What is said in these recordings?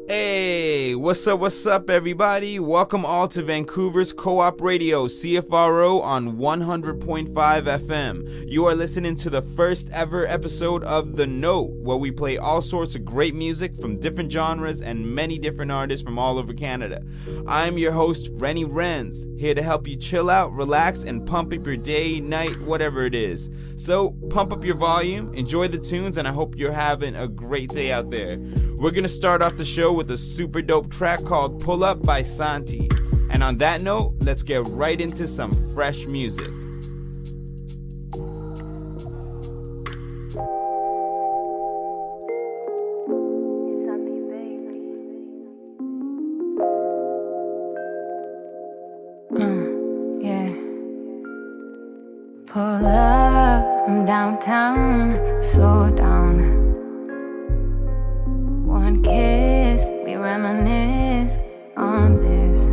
Hey, what's up everybody? Welcome all to Vancouver's Co-op Radio, CFRO on 100.5 FM. You are listening to the first ever episode of The Note, where we play all sorts of great music from different genres and many different artists from all over Canada. I'm your host, Renniii, here to help you chill out, relax, and pump up your day, night, whatever it is. So, pump up your volume, enjoy the tunes, and I hope you're having a great day out there. We're gonna start off the show with a super dope track called Pull Up by Santi. And on that note, let's get right into some fresh music. Yeah. Pull up, I'm downtown, slow down. One kiss, we reminisce on this.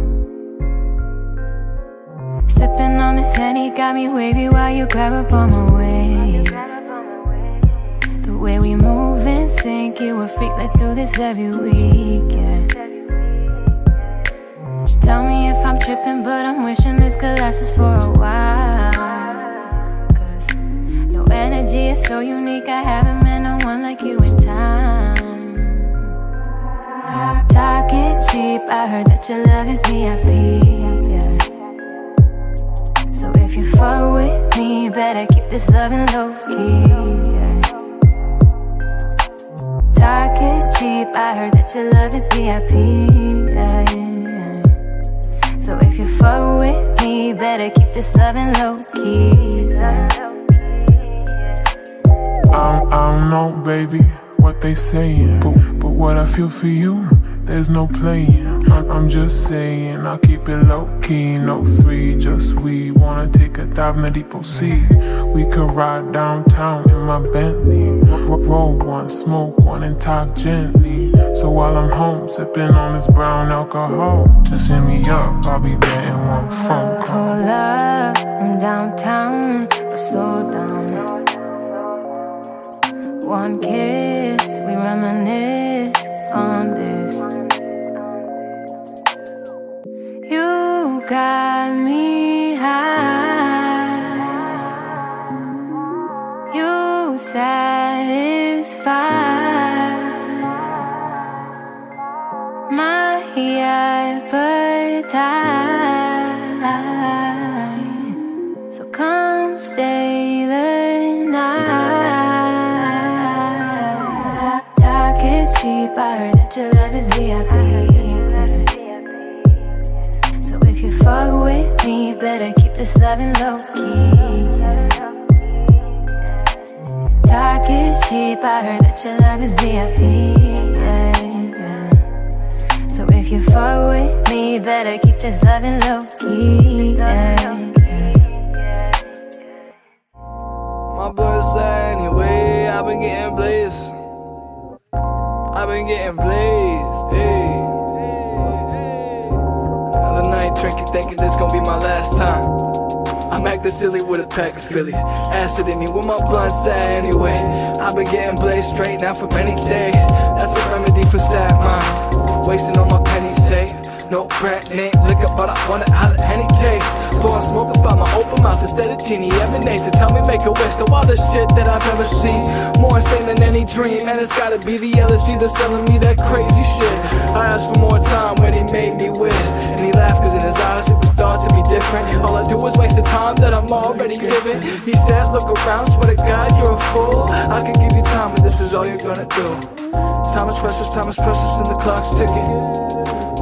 Sipping on this Henny got me wavy while you grab up on my waist. The way we move and sync, you a freak, let's do this every week, yeah. Tell me if I'm tripping, but I'm wishing this could last us for a while. Cause your energy is so unique, I haven't met no one like you in time. Talk is cheap, I heard that your love is VIP, yeah. So if you fuck with me, better keep this loving low-key, yeah. Talk is cheap, I heard that your love is VIP, yeah. So if you fuck with me, better keep this loving low-key, yeah. I don't know, baby, what they saying, but what I feel for you, there's no playing. I'm just saying, I'll keep it low-key, no three, just we wanna take a dive in the deep sea. We could ride downtown in my Bentley, roll one, smoke one, and talk gently. So while I'm home, sipping on this brown alcohol, just hit me up, I'll be there in one phone call. Pull up, I'm downtown, but slow down. One kiss, we reminisce on this. You got me high, you satisfy my appetite. So come stay the night. Talk is cheap, I heard that your love is VIP. So if you fuck with me, better keep this loving low-key, yeah. Talk is cheap, I heard that your love is VIP, yeah. So if you fuck with me, better keep this loving low-key, yeah. My blood side anyway, I've been getting blazed. I've been getting blazed, hey. Another night drinking, thinking this gon' be my last time. I'm acting silly with a pack of Phillies. Acid in me with my blunt side anyway. I've been getting blazed straight now for many days. That's a remedy for sad mind. Wasting all my pennies safe. No brand name liquor, but I wonder how the Henny tastes. Blowing smoke about my open mouth instead of genie emanates. So tell me, make a wish. The wildest shit that I've ever seen, more insane than any dream. And it's gotta be the LSD that's selling me that crazy shit. I asked for more time when he made me wish, and he laughed cause in his eyes it was thought to be different. All I do is waste the time that I'm already giving. He said, look around, swear to God you're a fool. I could give you time, but this is all you're gonna do. Time is precious, and the clock's ticking.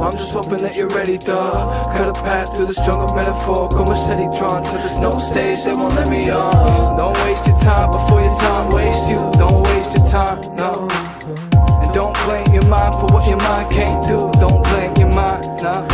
Well, I'm just hoping that you're ready, dawg. Cut a path through the jungle metaphorical machete drawn to this no stage, they won't let me on. Don't waste your time before your time wastes you. Don't waste your time, no. And don't blame your mind for what your mind can't do. Don't blame your mind, nah.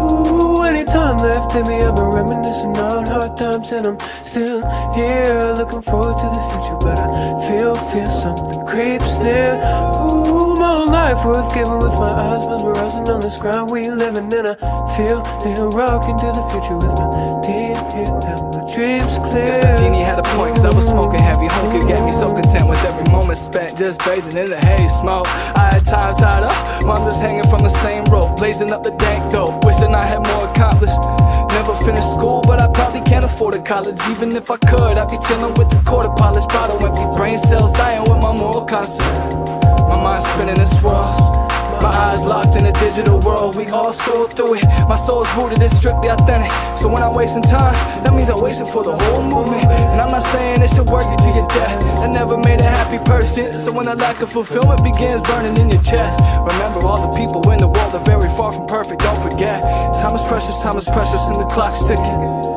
Ooh, any time left in me, I've been reminiscing on hard times, and I'm still here, looking forward to the future. But I feel something creeps near. Ooh, my whole life worth giving with my eyes mesmerizing on this ground we living in. I feel near rocking to the future with my team here and my dreams clear. Guess the genie had a point, cause I was smoking heavy. Home could get me so content with every moment spent just bathing in the haze smoke. I had time tied up brothers hanging from the same rope, blazing up the dank dope, wishing I had more accomplished. Never finished school, but I probably can't afford a college. Even if I could, I'd be chilling with the quarter polished bottle, empty brain cells dying with my moral concept. My mind spinning in swirls, my eyes locked in a digital world. We all scroll through it. My soul's rooted, it's strictly authentic. So when I'm wasting time, that means I'm wasting for the whole movement. And I'm not saying it should work you to your death. That never made a happy person. So when the lack of fulfillment begins burning in your chest, remember all the people in the world are very far from perfect. Don't forget, time is precious, and the clock's ticking.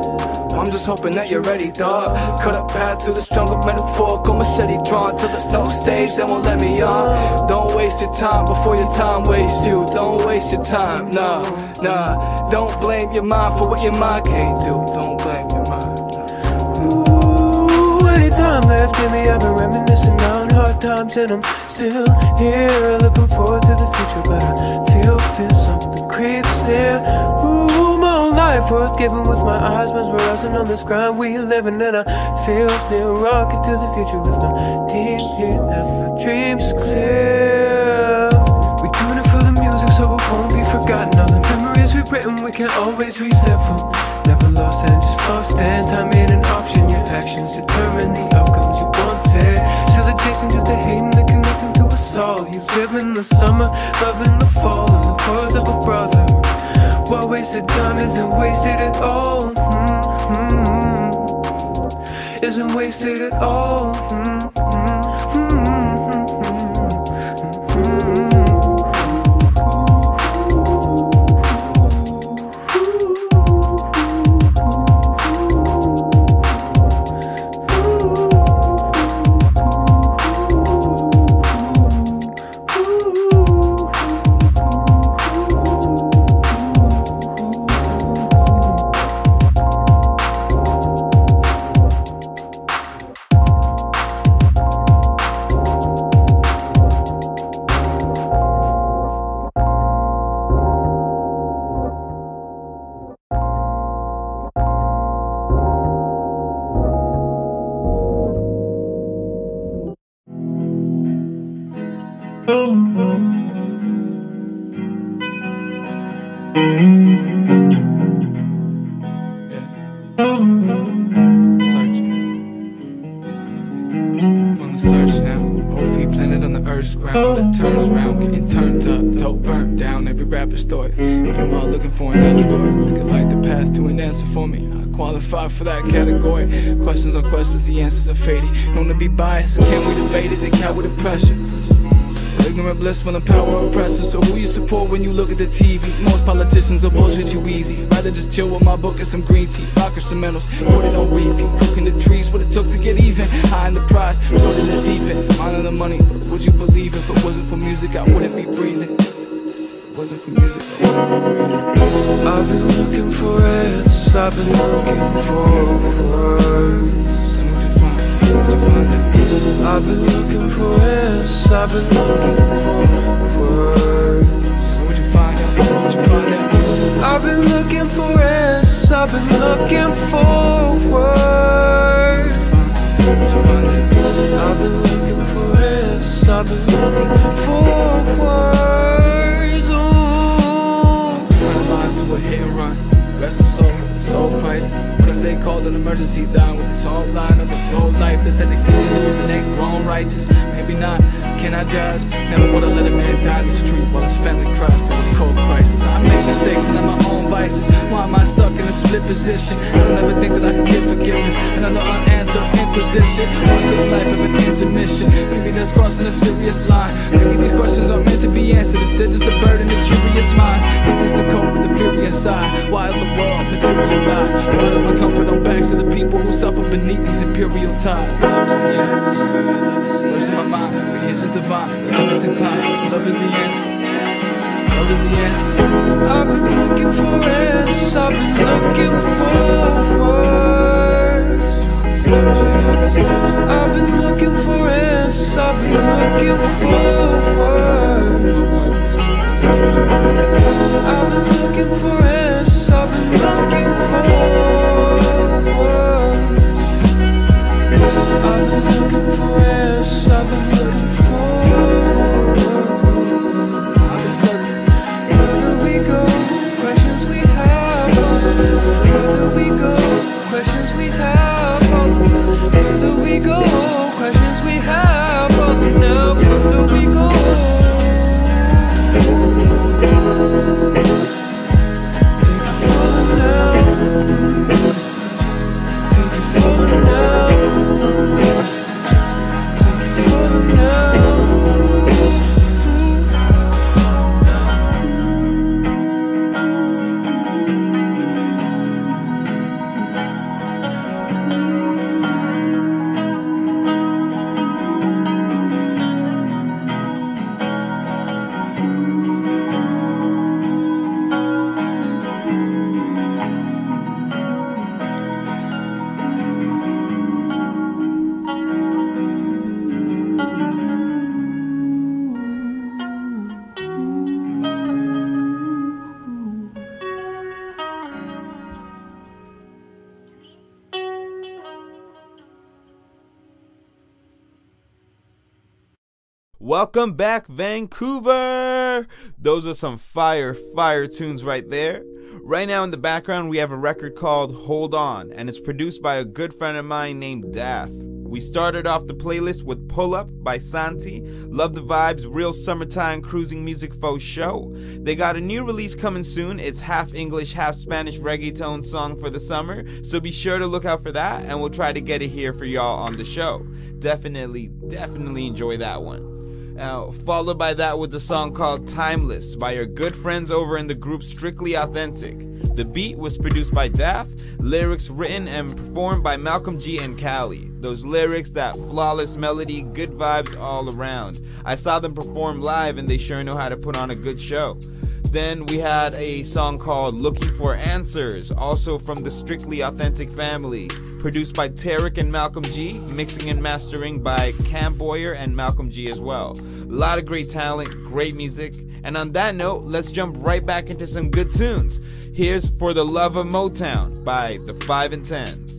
I'm just hoping that you're ready, dog. Cut a path through this jungle, metaphorical machete drawn till there's no stage that won't let me on. Don't waste your time before your time wastes you. Don't waste your time, nah. Don't blame your mind for what your mind can't do. Don't blame your mind. Ooh, any time left in me, I've been reminiscing on hard times, and I'm still here, looking forward to the future. But I feel something creeps near. Ooh, my whole life worth giving with my eyes mesmerizing on this grind we living, and I feel near rocking to the future with my team here and my dreams clear. We tune it for the music so it won't be forgotten. All the memories we've written we can always relive from. Never lost and just lost, and time ain't an option. Your actions determine the outcomes you wanted. Still adjacent to the hating that connecting to us all. You live in the summer, love in the fall. In the words of a brother, what wasted time isn't wasted at all. Isn't wasted at all. For that category, questions on questions, the answers are fading. Known to be biased, can't we debate it? They count with the pressure. Ignorant bliss when the power oppresses. So who you support when you look at the TV? Most politicians will bullshit you easy. Rather just chill with my book and some green tea. Rock instrumentals, put it on repeat. Cooking the trees, what it took to get even. High in the prize, sort in the deep end. Minding the money, would you believe if it wasn't for music I wouldn't be breathing? Wasn't for music, I've been looking for answers, I've been looking for words. What'd you find out? I've been looking for answers, I've been looking for words. What'd you find out? What'd you find out? I've been looking for answers, I've been looking for words. What'd you find out? I've been looking for answers, I've been looking for words. To a hit and run, rest of soul prices. What if they called an emergency line with its own line of the road life? They said they see the news and ain't grown righteous. Maybe not, can I judge? Never would've let a man die in the street while his family cries through a cold crisis. I make mistakes and I'm my own vices. Why am I stuck in a split position? I don't ever think that I can get forgiveness. Another unanswered inquisition. One good life of an intermission. Maybe that's crossing a serious line. Maybe these questions aren't meant to be answered. Instead just a burden of curious minds. Teach us to cope with the fury inside. Why is the world materialized? Why is my comfort on backs of the people who suffer beneath these imperial ties? Love is the answer. Searching my mind for answers divine. The limits inclined. Love is the answer. Love is the answer. I've been looking for answers, I've been looking for words. I've been looking for answers, I've been looking for words. I've been looking for answers, I've been looking for words. I've been looking for answers, I've been looking for words. I've been searching. Welcome back, Vancouver! Those are some fire tunes right there. Right now in the background, we have a record called Hold On, and it's produced by a good friend of mine named Daff. We started off the playlist with Pull Up by Santi. Love the vibes, real summertime cruising music faux show. They got a new release coming soon. It's half English, half Spanish reggaeton song for the summer, so be sure to look out for that, and we'll try to get it here for y'all on the show. Definitely enjoy that one. Now, followed by that was a song called Timeless by our good friends over in the group Strictly Authentic. The beat was produced by Daff, lyrics written and performed by Malcolm G and Cali. Those lyrics, that flawless melody, good vibes all around. I saw them perform live and they sure know how to put on a good show. Then we had a song called Looking for Answers, also from the Strictly Authentic family, produced by Tarek and Malcolm G, mixing and mastering by Cam Boyer and Malcolm G as well. A lot of great talent, great music, and on that note, let's jump right back into some good tunes. Here's For the Love of Motown by the 5 and 10s.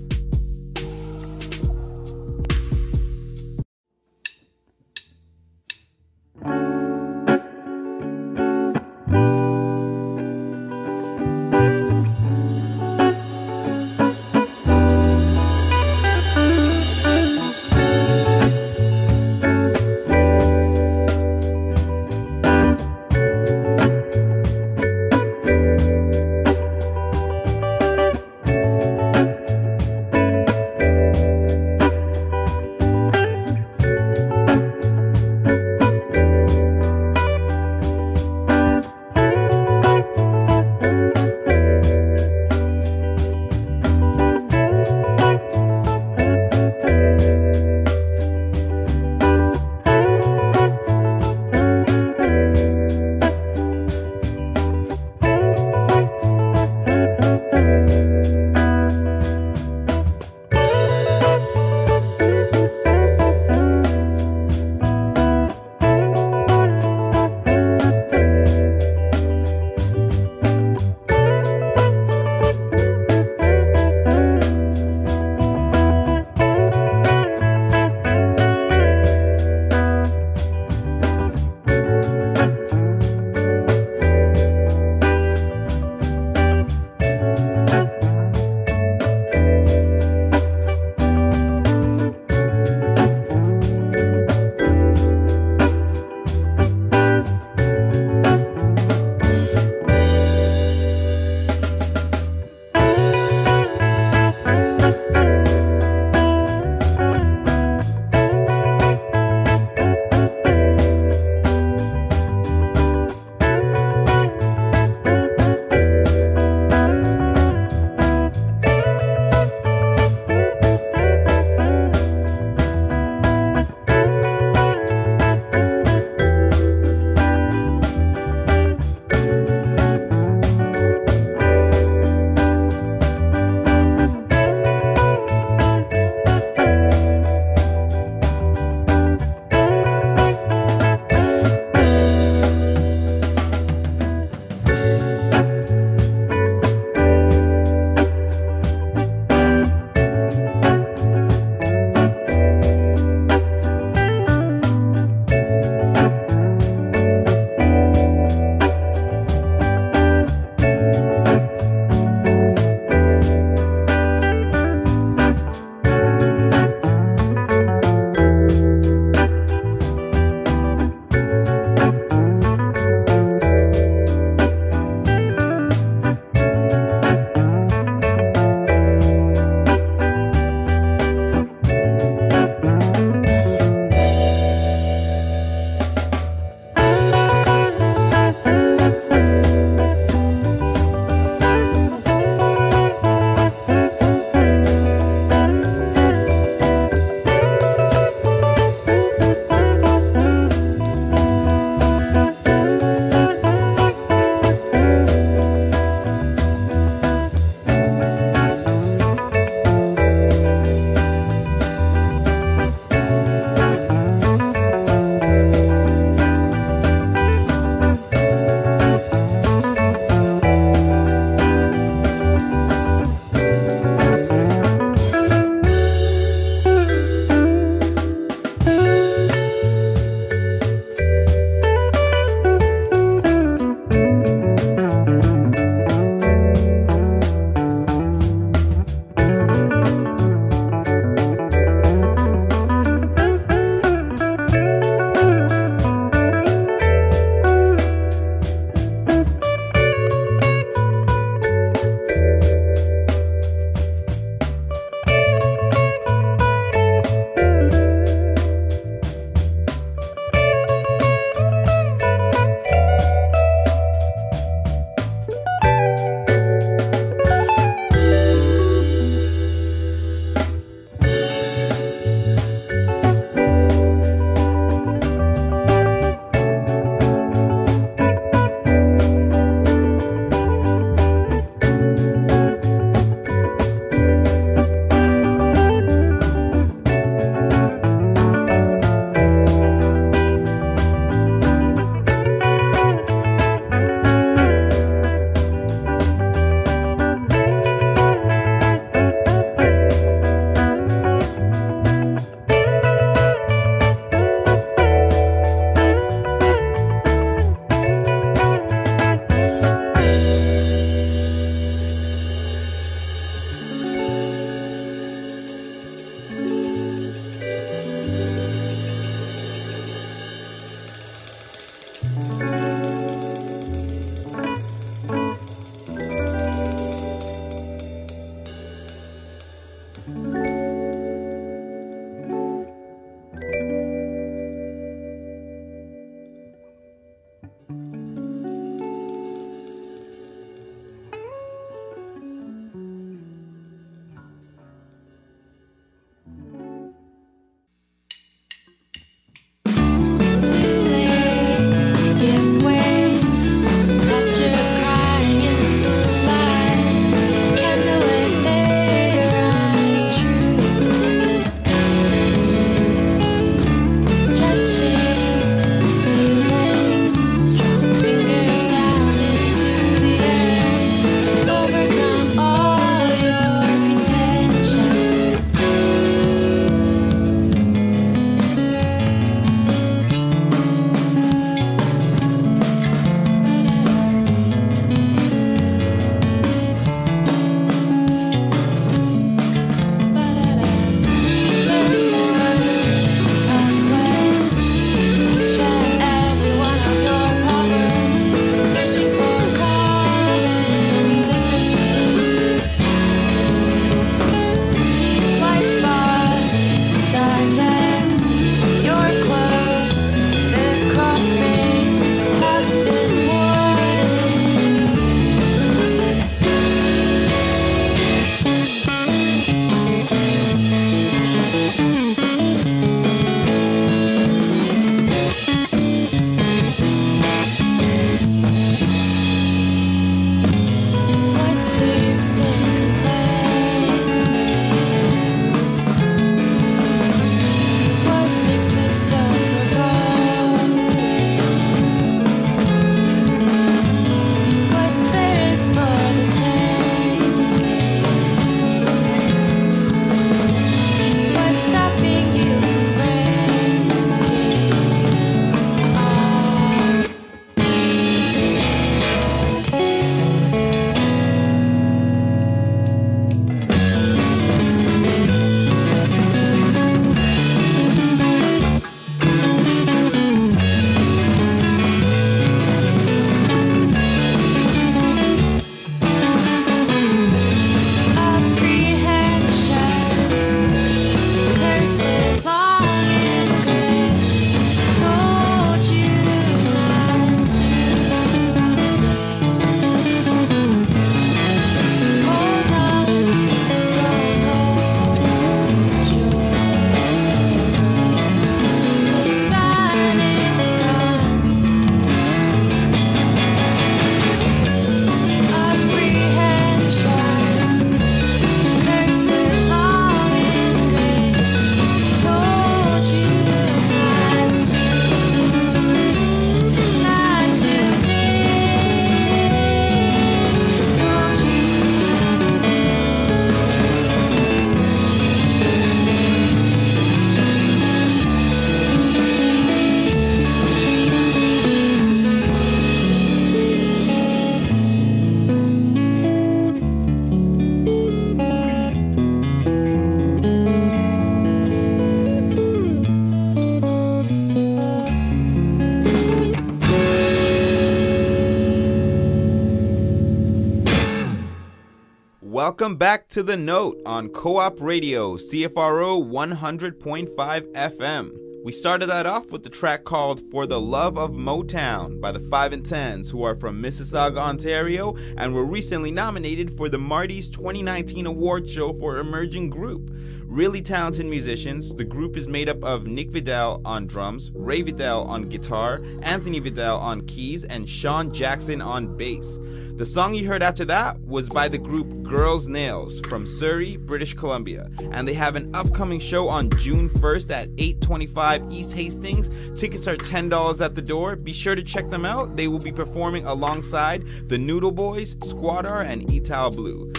Welcome back to The Note on Co-op Radio, CFRO 100.5 FM. We started that off with the track called For the Love of Motown by the 5 and 10s, who are from Mississauga, Ontario, and were recently nominated for the Marty's 2019 award show for Emerging Group. Really talented musicians. The group is made up of Nick Vidal on drums, Ray Vidal on guitar, Anthony Vidal on keys, and Sean Jackson on bass. The song you heard after that was by the group Girls Nails from Surrey, British Columbia, and they have an upcoming show on June 1st at 825 East Hastings. Tickets are $10 at the door. Be sure to check them out. They will be performing alongside the Noodle Boys, Squadar, and Ital Blue.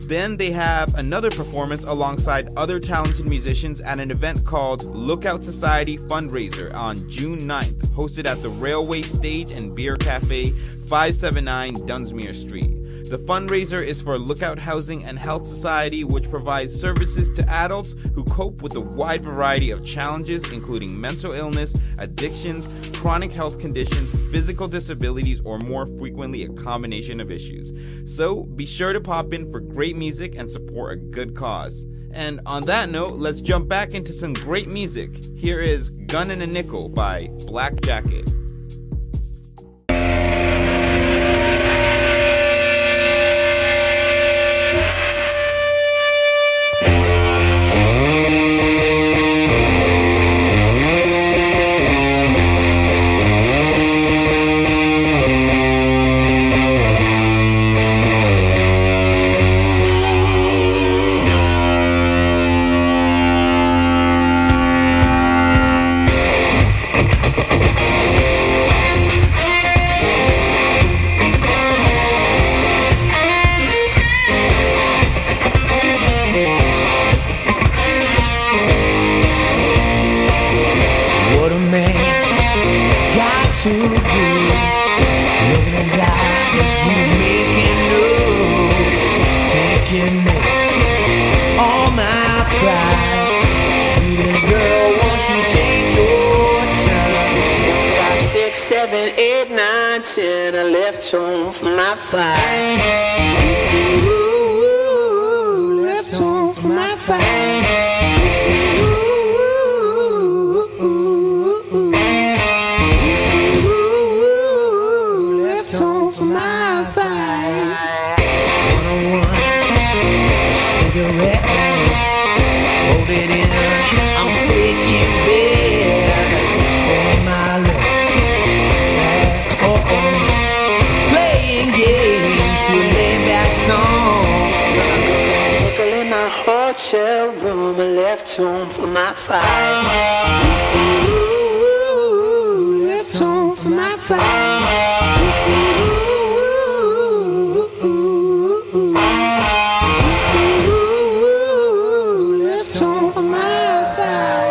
Then they have another performance alongside other talented musicians at an event called Lookout Society Fundraiser on June 9th, hosted at the Railway Stage and Beer Cafe, 579 Dunsmuir Street. The fundraiser is for Lookout Housing and Health Society, which provides services to adults who cope with a wide variety of challenges, including mental illness, addictions, chronic health conditions, physical disabilities, or more frequently a combination of issues. So be sure to pop in for great music and support a good cause. And on that note, let's jump back into some great music. Here is Gun and a Nickel by Black Jacket. I left home for my fight. Left home for my fight. Left home for my fight. 101, a cigarette, hold it in. I'm taking bets for my love. Games to lay back songs. I got a nickel in my hotel room. I left home for my fight. Left home for my fight. Left home for my fight.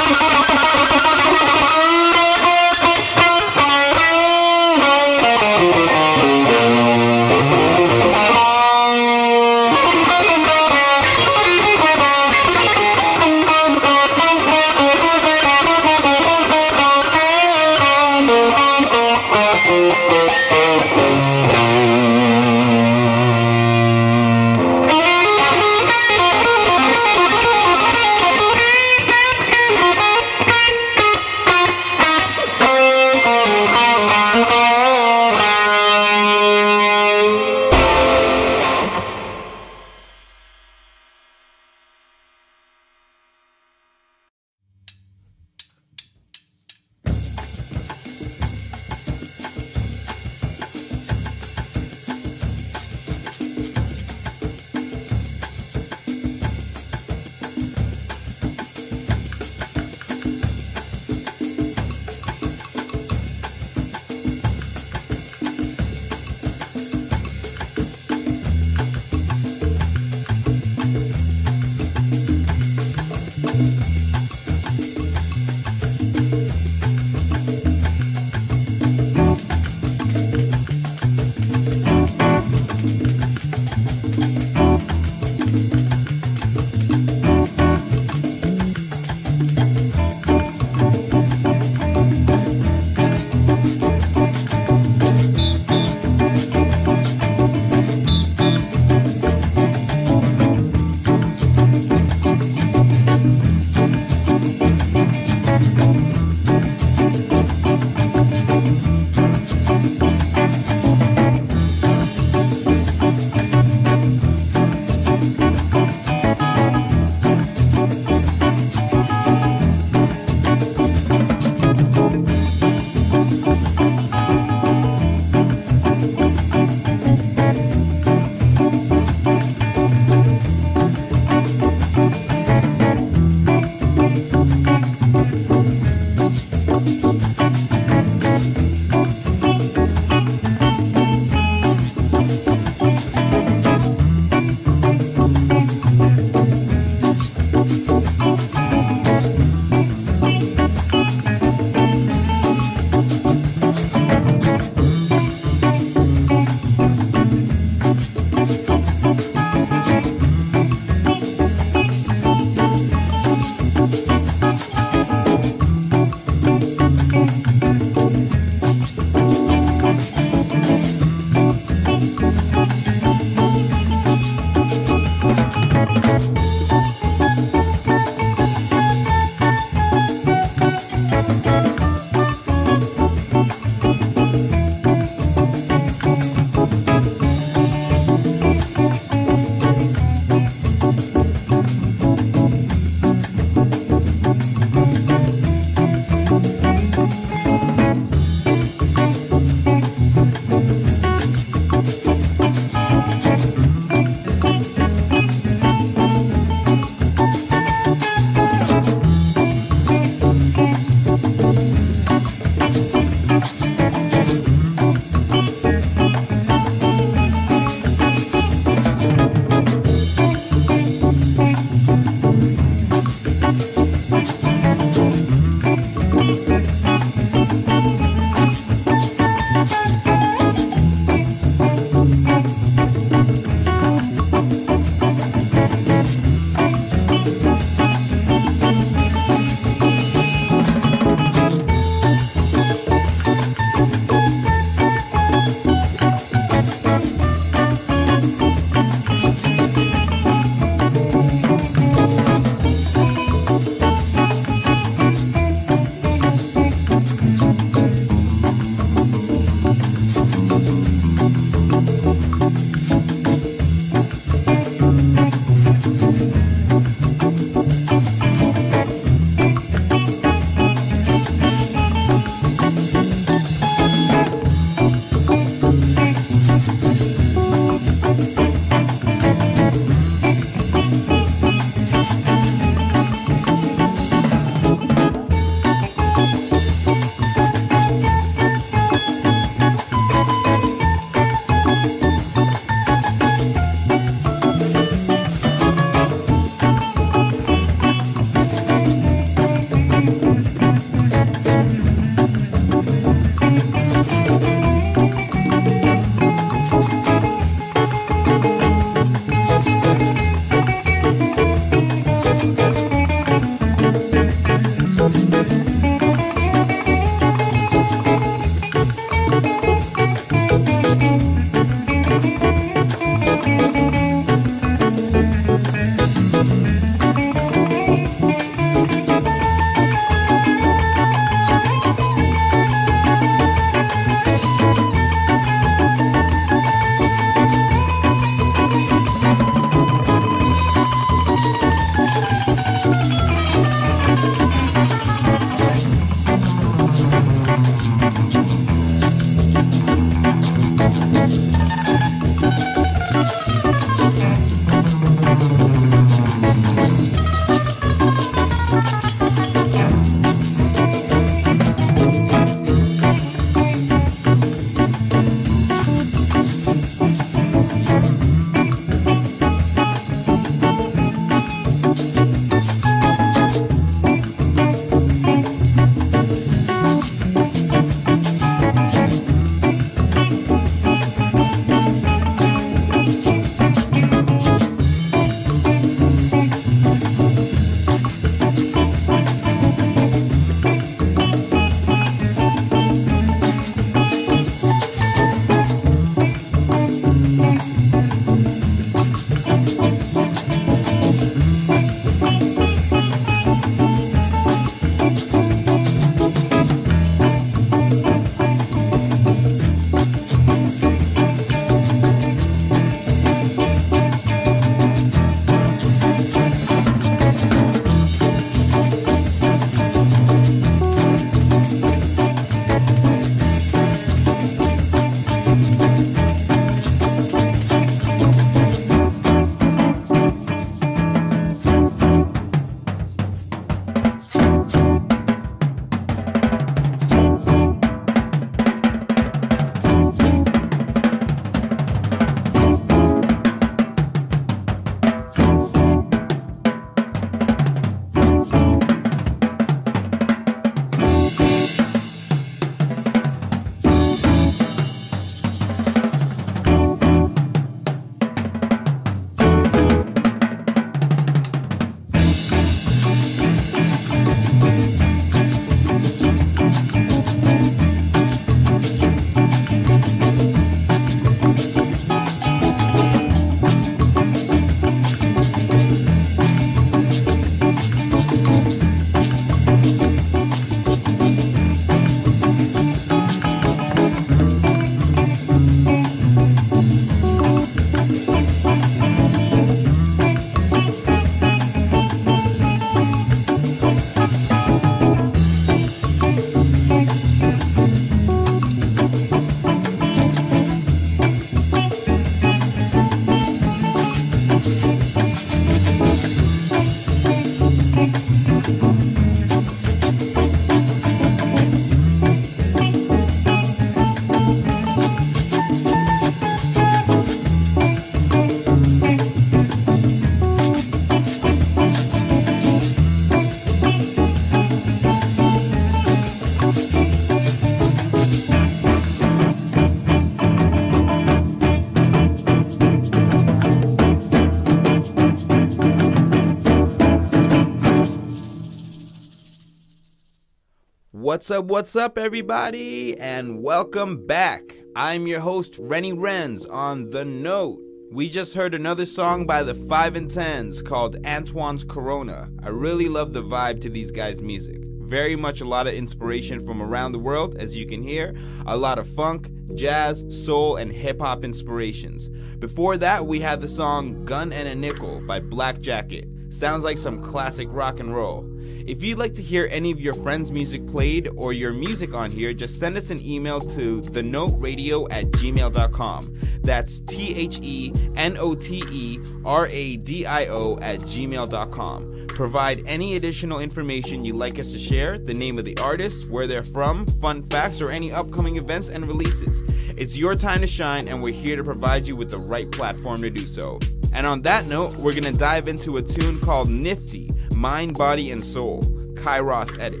What's up, everybody, and welcome back. I'm your host, Renniii Renz, on The Note. We just heard another song by the 5 and 10s called Antwones Corona. I really love the vibe to these guys' music. Very much a lot of inspiration from around the world, as you can hear. A lot of funk, jazz, soul, and hip-hop inspirations. Before that, we had the song Gun and a Nickel by Black Jacket. Sounds like some classic rock and roll. If you'd like to hear any of your friends' music played or your music on here, just send us an email to thenoteradio@gmail.com. That's THENOTERADIO@gmail.com. Provide any additional information you'd like us to share, the name of the artist, where they're from, fun facts, or any upcoming events and releases. It's your time to shine, and we're here to provide you with the right platform to do so. And on that note, we're going to dive into a tune called Nifty, Mind, Body, and Soul, Kyross edit.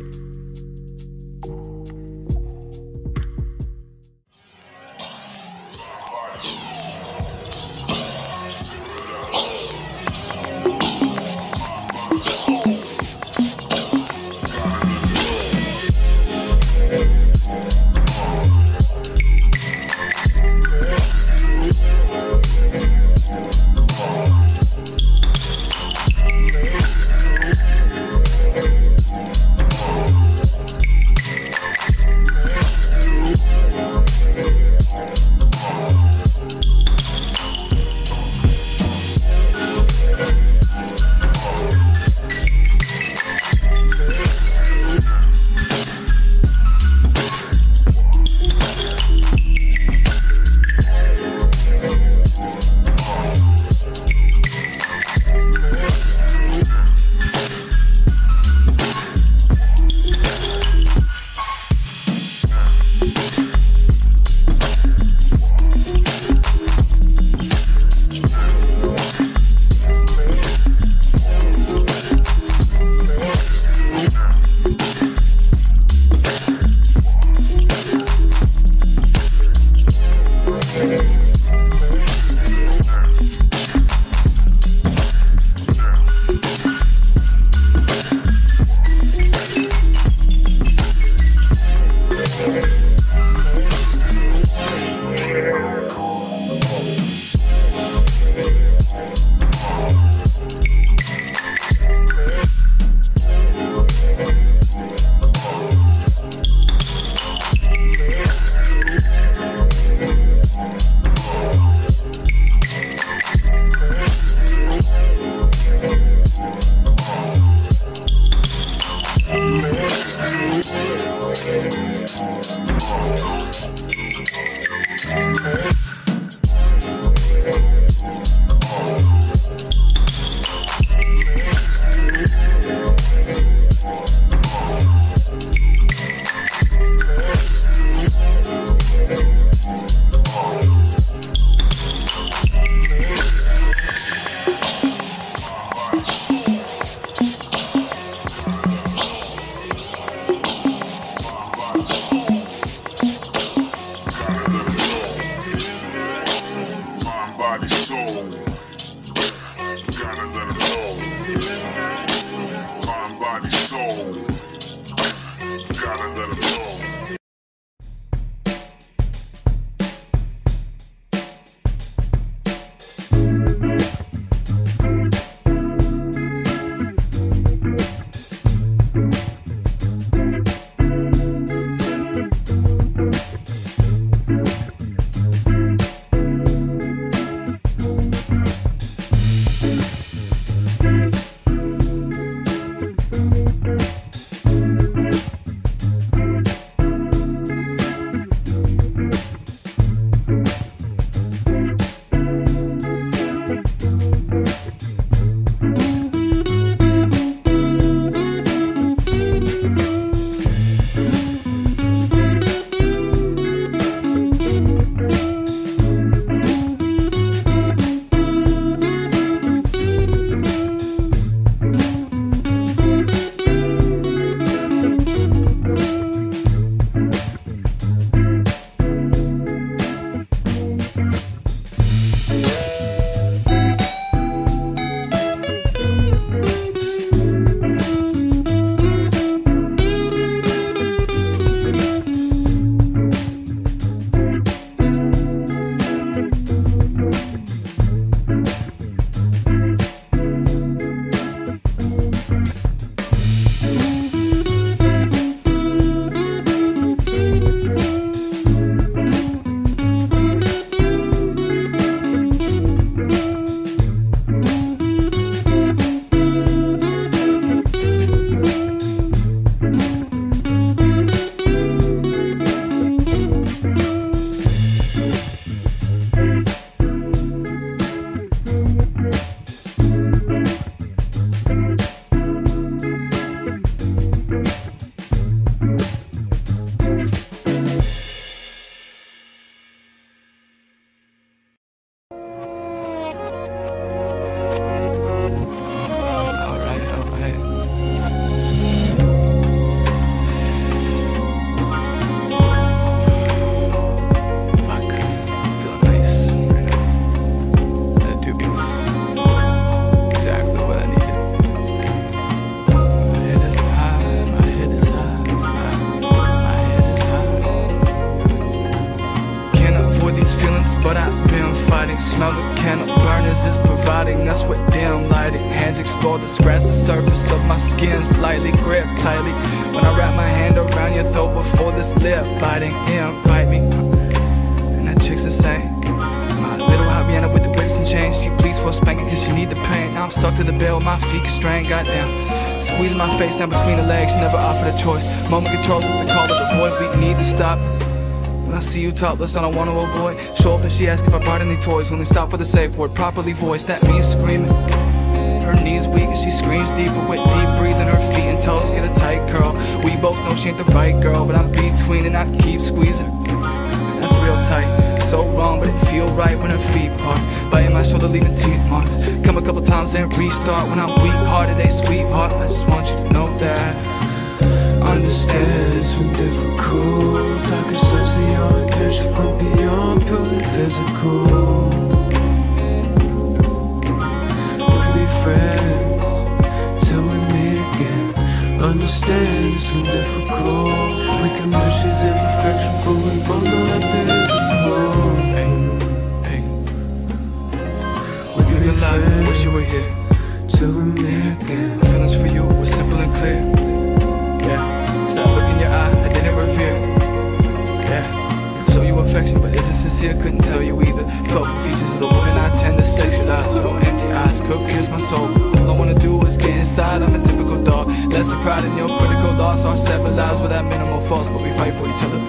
dreams explore to scratch the surface of my skin, slightly grip tightly. When I wrap my hand around your throat before this lip biting, invite me. And that chick's the same. My little Habiana with the whips and chains. She pleads for a spanking cause she need the pain. Now I'm stuck to the bed with my feet constrained, goddamn. Squeezing my face down between the legs, she never offered a choice. Moment controls is the call of the void, we need to stop. When I see you topless, I don't want to avoid. Show up and she asks if I brought any toys. Only stop for the safe word, properly voiced, that means screaming. Her knees weak as she screams deeper with deep breathing. Her feet and toes get a tight curl. We both know she ain't the right girl, but I'm between and I keep squeezing. That's real tight, so wrong, but it feel right when her feet part. Biting my shoulder, leaving teeth marks. Come a couple times and restart. When I'm weak-hearted, they sweetheart. I just want you to know that. Understand it's been difficult. I can sense that your intention went beyond purely physical. We could be friends till we meet again. Understand it's been difficult. We can mesh these imperfections, but we both know that there isn't home. Hey, we could be friends, wish you were here till we meet again. My feelings for you were simple and clear. Yeah, that look in your eye, I didn't revere. Yeah, show you affection, but is it sincere? Couldn't tell you either. Felt for features of the woman I tend to sexualize. Your empty eyes could pierce my soul. All I wanna do is get inside, I'm a typical dog. Less of pride in your critical loss. Our several lives without minimal faults, but we fight for each other.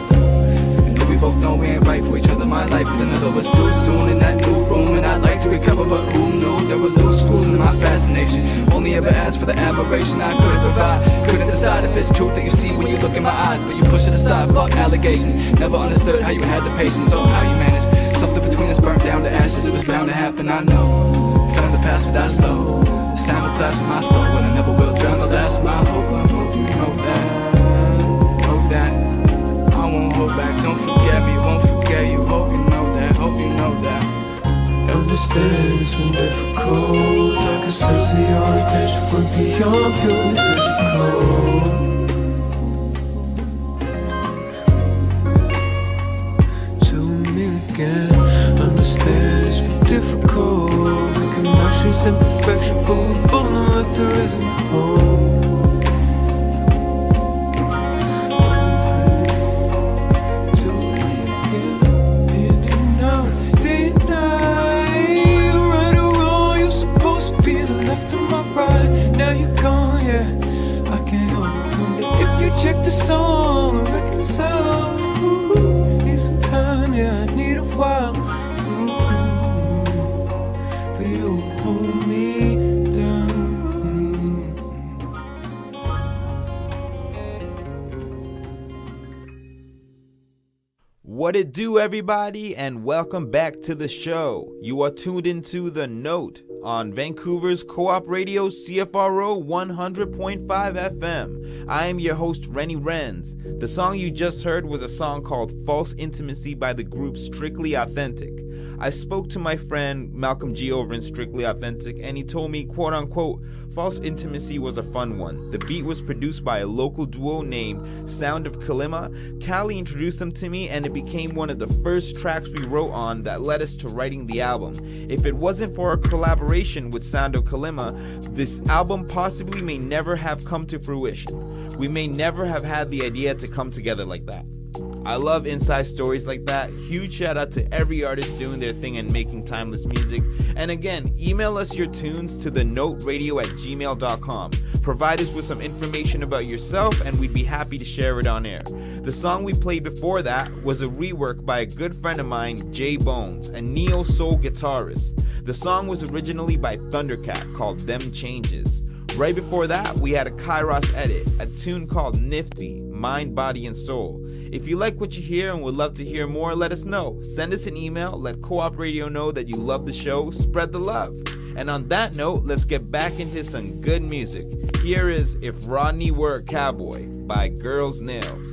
We both know we ain't right for each other. My life with another was too soon in that new room. And I'd like to recover, but who knew there were loose screws in my fascination. Only ever asked for the admiration I couldn't provide. Couldn't decide if it's truth that you see when you look in my eyes, but you push it aside, fuck allegations. Never understood how you had the patience or how you managed. Something between us burnt down to ashes, it was bound to happen, I know. Found the past without slow. The sound will clash in my soul, and I never will drown the last of my hope. I hope you know that. Know that. I won't hold back, don't forget me, won't forget you. Hope you know that, hope you know that. Understand it's been difficult. I can sense that your intention went beyond purely physical. Till we meet again. Understand it's been difficult. We can match these imperfections, but we both know that there isn't hope. Check the song, reconcile. Need some time, yeah, I need a while. But you won't hold me down. What it do, everybody, and welcome back to the show. You are tuned into The Note on Vancouver's co-op radio CFRO 100.5 FM. I am your host, Renniii. The song you just heard was a song called False Intimacy by the group Strictly Authentic. I spoke to my friend Malcolm G over in Strictly Authentic, and he told me, quote unquote, False Intimacy was a fun one. The beat was produced by a local duo named Sound of Kalima. Callie introduced them to me, and it became one of the first tracks we wrote on that led us to writing the album. If it wasn't for our collaboration with Sound of Kalima, this album possibly may never have come to fruition. We may never have had the idea to come together like that. I love inside stories like that. Huge shout out to every artist doing their thing and making timeless music. And again, email us your tunes to thenoteradio@gmail.com. Provide us with some information about yourself and we'd be happy to share it on air. The song we played before that was a rework by a good friend of mine, Jay Bones, a neo-soul guitarist. The song was originally by Thundercat called Them Changes. Right before that, we had a Kyross edit, a tune called Nifty, Mind, Body, and Soul. If you like what you hear and would love to hear more, let us know. Send us an email, let Co-op Radio know that you love the show, spread the love. And on that note, let's get back into some good music. Here is If Rodney Were a Cowboy by Girls Nails.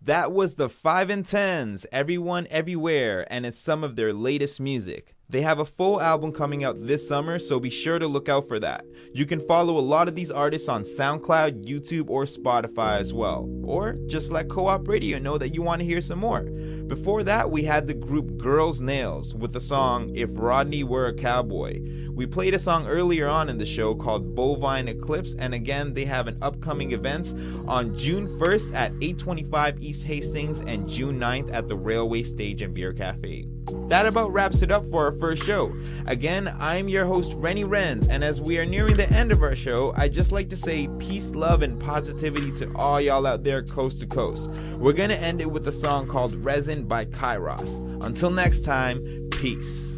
That was the 5 and 10s, Everyone Everywhere, and it's some of their latest music. They have a full album coming out this summer, so be sure to look out for that. You can follow a lot of these artists on SoundCloud, YouTube, or Spotify as well. Or just let Co-op Radio know that you want to hear some more. Before that, we had the group Girls Nails with the song If Rodney Were a Cowboy. We played a song earlier on in the show called Bovine Eclipse, and again, they have an upcoming events on June 1st at 825 East Hastings and June 9th at the Railway Stage and Beer Cafe. That about wraps it up for our first show. Again, I'm your host, Renniii Renz, and as we are nearing the end of our show, I'd just like to say peace, love, and positivity to all y'all out there coast to coast. We're gonna end it with a song called Reson by Kyross. Until next time, peace.